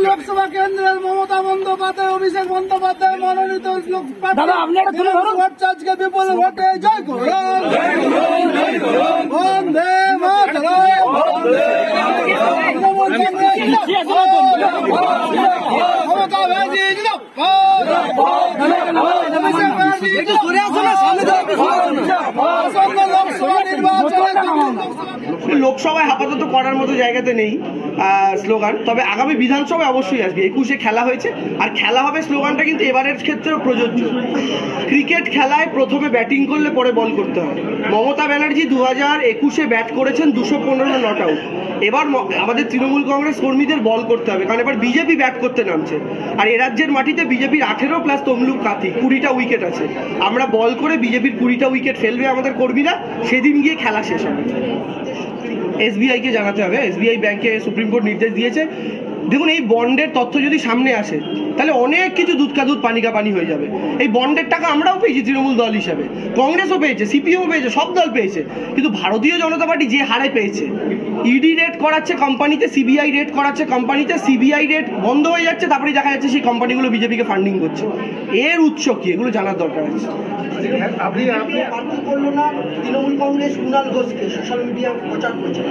লোকসভা কেন্দ্রের মমতা বন্দ্যোপাধ্যায়, অভিষেক বন্দ্যোপাধ্যায় মনোনীত আজকে বিপুল ভোটে জয় করুন। বন্দে মাতরম। মমতা ব্যানার্জি লোকসভায় আপাতত করার মতো জায়গাতে নেই স্লোগান, তবে আগামী বিধানসভায় অবশ্যই আসবে। 21-এ খেলা হয়েছে আর খেলা হবে, স্লোগানটা কিন্তু এবারের ক্ষেত্রেও প্রযোজ্য। ক্রিকেট খেলায় প্রথমে ব্যাটিং করলে পরে বল করতে হয়। মমতা ব্যানার্জি 2021-এ ব্যাট করেছেন 215 নট আউট। এবার আমাদের তৃণমূল কংগ্রেস কর্মীদের বল করতে হবে, কারণ এবার বিজেপি ব্যাট করতে নামছে। আর এ রাজ্যের মাটিতে বিজেপির 18 প্লাস তমলুক কাতি 20টা উইকেট আছে। আমরা বল করে বিজেপির 20টা উইকেট ফেলবে আমাদের কর্মীরা, সেদিন গিয়ে খেলা শেষ হবে। এসবিআইকে জানাতে হবে। এসবিআই ব্যাংকে সুপ্রিম কোর্ট নির্দেশ দিয়েছে। দেখুন, এই বন্ডের তথ্য যদি সামনে আসে তাহলে অনেক কিছু দুধ কা দুধ পানি কা পানি হয়ে যাবে। এই বন্ডের টাকা আমরাও পেয়েছি তৃণমূল দল হিসাবে, কংগ্রেসও পেয়েছে, সিপিএমও পেয়েছে, সব দল পেয়েছে। কিন্তু ভারতীয় জনতা পার্টি যে হারে পেয়েছে, ইডি রেড করাচ্ছে কোম্পানিতে, সিবিআই রেড করাচ্ছে কোম্পানিতে, সিবিআই রেড বন্ধ হয়ে যাচ্ছে, তারপরে দেখা যাচ্ছে সেই কোম্পানিগুলো বিজেপিকে ফান্ডিং করছে। এর উৎস কি, এগুলো জানার দরকার আছে। তৃণমূল কংগ্রেস কুণাল ঘোষকে সোশ্যাল মিডিয়া প্রচার করছে।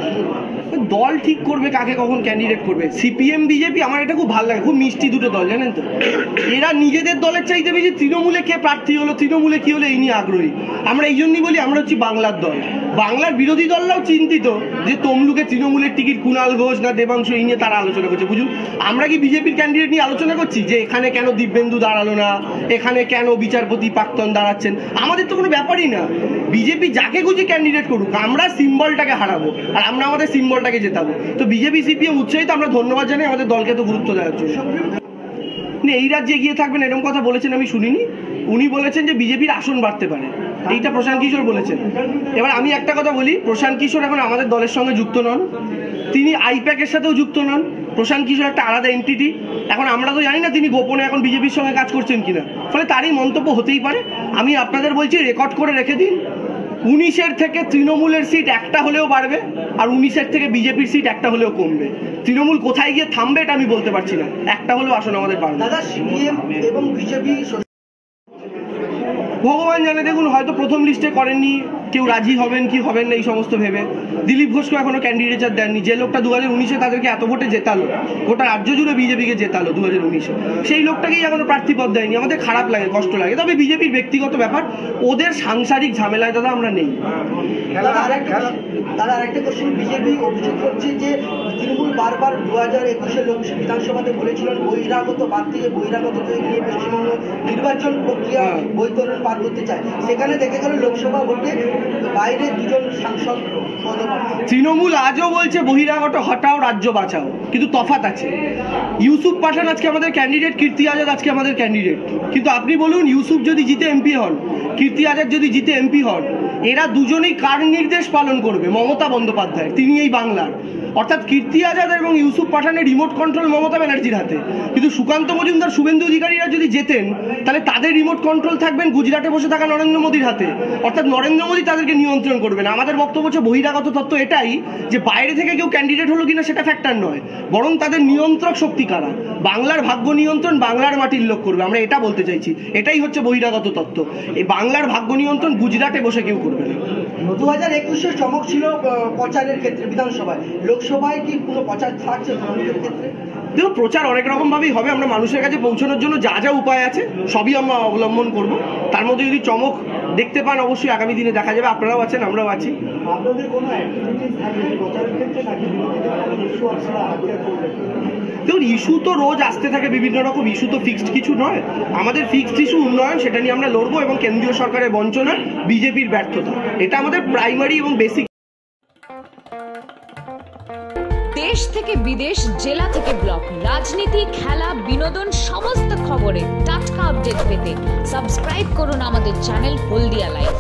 দল ঠিক করবে কাকে কখন ক্যান্ডিডেট করবে। সিপিএম বিজেপি আমার এটা খুব ভালো লাগে, খুব মিষ্টি দুটো দল, জানেন তো। এরা নিজেদের দলের চাইতে বেশি তৃণমূলে কে প্রার্থী হলো, তৃণমূলে কি হলো এই নিয়ে আগ্রহী। আমরা এই জন্যই বলি আমরা হচ্ছি বাংলার দল। বাংলার বিরোধী দলরাও চিন্তিত যে তমলুকে তৃণমূলের টিকিট কুণাল ঘোষ না দেবাংশু, এই নিয়ে তারা আলোচনা করছে। বুঝুন, আমরা কি বিজেপির ক্যান্ডিডেট নিয়ে আলোচনা করছি যে এখানে কেন দিব্যেন্দু দাঁড়ালো না, এখানে কেন বিচারপতি প্রাক্তন দাঁড়াচ্ছেন? আমাদের তো কোনো ব্যাপারই না। বিজেপি যাকে খুঁজে ক্যান্ডিডেট করুক, আমরা সিম্বলটাকে হারাবো আর আমরা আমাদের সিম্বলটাকে জেতাবো। তো বিজেপি সিপিএম উৎসাহিত, আমরা ধন্যবাদ জানাই আমাদের দলকে তো গুরুত্ব দেওয়ার জন্য। এই রাজ্যে এগিয়ে থাকবেন এরকম কথা বলেছেন আমি শুনিনি। উনি বলেছেন যে বিজেপির আসন বাড়তে পারে, এইটা প্রশান্ত কিশোর বলেছেন। এবার আমি একটা কথা বলি, প্রশান্ত কিশোর এখন আমাদের দলের সঙ্গে যুক্ত নন, তিনি আইপ্যাকের সাথেও যুক্ত নন। প্রশান্ত কিশোর একটা আলাদা এন্টিটি। এখন আমরা তো জানি না তিনি গোপনে এখন বিজেপির সঙ্গে কাজ করছেন কিনা, ফলে তারই মন্তব্য হতেই পারে। আমি আপনাদের বলছি, রেকর্ড করে রেখে দিন, 19-এর থেকে তৃণমূলের সিট একটা হলেও বাড়বে আর 19-এর থেকে বিজেপির সিট একটা হলেও কমবে। তৃণমূল কোথায় গিয়ে থামবে এটা আমি বলতে পারছি না, একটা হলেও আসন আমাদের পারবে। দাদা, সিপিএম এবং বিজেপি ভগবান জানে। দেখুন, হয়তো প্রথম লিস্টে করেননি, কেউ রাজি হবেন কি হবেন না এই সমস্ত ভেবে। দিলীপ ঘোষকে এখনো ক্যান্ডিডেটার দেননি, যে লোকটা 2019-এ তাদেরকে এত ভোটে জেতালো, গোটা রাজ্য জুড়ে বিজেপিকে জেতালো 2019-এ, সেই লোকটাকেই এখনো প্রার্থীপদ দেয়নি। আমাদের খারাপ লাগে, কষ্ট লাগে। তবে বিজেপির ব্যক্তিগত ব্যাপার, ওদের সাংসারিক ঝামেলায় দাদা আমরা নেই। তারা আরেকটা কোশ্চেন, বিজেপি অভিযোগ করছে যে তৃণমূল বারবার 2021-এর লোকসভা বিধানসভাতে বলেছিলেন বহিরাগত বাদ দিয়ে বহিরাগত নিয়ে পশ্চিমবঙ্গ নির্বাচন প্রক্রিয়া বৈতরণ পার করতে চায়। সেখানে দেখে গেল লোকসভা ভোটে বাইরে 2জন সাংসদ। তৃণমূল আজও বলছে বহিরাগত হটাও, রাজ্য বাঁচাও, কিন্তু তফাৎ আছে। ইউসুফ পাঠান আজকে আমাদের ক্যান্ডিডেট, কীর্তি আজাদ আজকে আমাদের ক্যান্ডিডেট। কিন্তু আপনি বলুন, ইউসুফ যদি জিতে এমপি হন, কীর্তি আজাদ যদি জিতে এমপি হন, এরা দুজনেই কার নির্দেশ পালন করবে? মমতা বন্দ্যোপাধ্যায়, তিনি এই বাংলার। অর্থাৎ কীর্তি আজাদ এবং ইউসুফ পাঠানের রিমোট কন্ট্রোল মমতা ব্যানার্জির হাতে। কিন্তু সুকান্ত মজুমদার, শুভেন্দু অধিকারীরা যদি যেতেন, তাহলে তাদের রিমোট কন্ট্রোল থাকবেন গুজরাটে বসে থাকা নরেন্দ্র মোদীর হাতে। অর্থাৎ নরেন্দ্র মোদী তাদেরকে নিয়ন্ত্রণ করবেন। আমাদের বক্তব্য হচ্ছে বহিরাগত তত্ত্ব এটাই যে বাইরে থেকে কেউ ক্যান্ডিডেট হলো কিনা সেটা ফ্যাক্টর নয়, বরং তাদের নিয়ন্ত্রক শক্তি কারা। বাংলার ভাগ্য নিয়ন্ত্রণ বাংলার মাটির লোক করবে, আমরা এটা বলতে চাইছি। এটাই হচ্ছে বহিরাগত তত্ত্ব। এই বাংলার ভাগ্য নিয়ন্ত্রণ গুজরাটে বসে কেউ করবে না। 2021-এর চমক ছিল প্রচারের ক্ষেত্রে বিধানসভায়, লোকসভায় কি কোনো প্রচার থাকছে তৃণমূলের ক্ষেত্রে? দেখুন, প্রচার অনেক রকম ভাবেই হবে। আমরা মানুষের কাছে পৌঁছানোর জন্য যা যা উপায় আছে সবই আমরা অবলম্বন করব। তার মধ্যে যদি চমক দেখতে পান, অবশ্যই আগামী দিনে দেখা যাবে। আপনারাও আছেন, আমরাও আছি। দেখুন, ইস্যু তো রোজ আসতে থাকে, বিভিন্ন রকম ইস্যু, তো ফিক্সড কিছু নয়। আমাদের ফিক্সড ইস্যু উন্নয়ন, সেটা নিয়ে আমরা লড়বো, এবং কেন্দ্রীয় সরকারের বঞ্চনা, বিজেপির ব্যর্থতা, এটা আমাদের প্রাইমারি এবং বেসিক। দেশ থেকে বিদেশ, জেলা থেকে ব্লক, রাজনীতি, খেলা, বিনোদন, সমস্ত খবরে টাটকা আপডেট পেতে সাবস্ক্রাইব করুন আমাদের চ্যানেল হলদিয়া লাইভ।